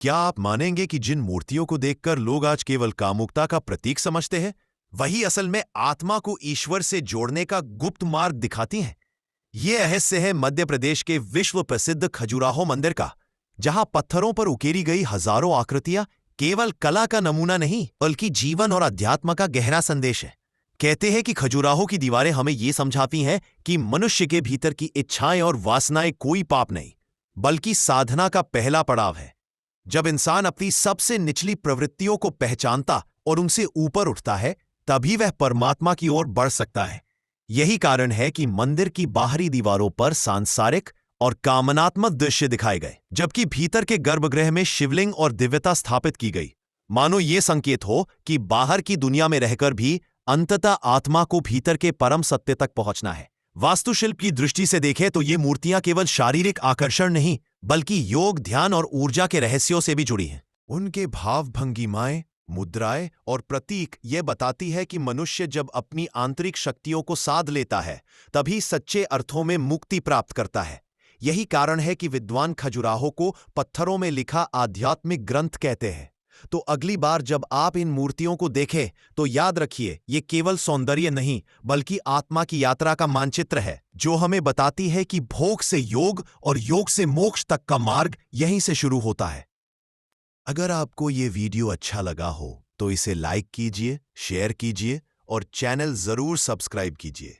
क्या आप मानेंगे कि जिन मूर्तियों को देखकर लोग आज केवल कामुकता का प्रतीक समझते हैं, वही असल में आत्मा को ईश्वर से जोड़ने का गुप्त मार्ग दिखाती हैं? ये रहस्य है मध्य प्रदेश के विश्व प्रसिद्ध खजुराहो मंदिर का, जहां पत्थरों पर उकेरी गई हजारों आकृतियां केवल कला का नमूना नहीं, बल्कि जीवन और अध्यात्म का गहरा संदेश है। कहते हैं कि खजुराहो की दीवारें हमें ये समझाती हैं कि मनुष्य के भीतर की इच्छाएं और वासनाएं कोई पाप नहीं, बल्कि साधना का पहला पड़ाव है। जब इंसान अपनी सबसे निचली प्रवृत्तियों को पहचानता और उनसे ऊपर उठता है, तभी वह परमात्मा की ओर बढ़ सकता है। यही कारण है कि मंदिर की बाहरी दीवारों पर सांसारिक और कामनात्मक दृश्य दिखाए गए, जबकि भीतर के गर्भगृह में शिवलिंग और दिव्यता स्थापित की गई। मानो ये संकेत हो कि बाहर की दुनिया में रहकर भी अंततः आत्मा को भीतर के परम सत्य तक पहुंचना है। वास्तुशिल्प की दृष्टि से देखें तो ये मूर्तियां केवल शारीरिक आकर्षण नहीं, बल्कि योग, ध्यान और ऊर्जा के रहस्यों से भी जुड़ी हैं। उनके भाव, भंगिमाएं, मुद्राएं और प्रतीक ये बताती है कि मनुष्य जब अपनी आंतरिक शक्तियों को साध लेता है, तभी सच्चे अर्थों में मुक्ति प्राप्त करता है। यही कारण है कि विद्वान खजुराहो को पत्थरों में लिखा आध्यात्मिक ग्रंथ कहते हैं। तो अगली बार जब आप इन मूर्तियों को देखें, तो याद रखिए, ये केवल सौंदर्य नहीं, बल्कि आत्मा की यात्रा का मानचित्र है, जो हमें बताती है कि भोग से योग और योग से मोक्ष तक का मार्ग यहीं से शुरू होता है। अगर आपको ये वीडियो अच्छा लगा हो, तो इसे लाइक कीजिए, शेयर कीजिए और चैनल जरूर सब्सक्राइब कीजिए।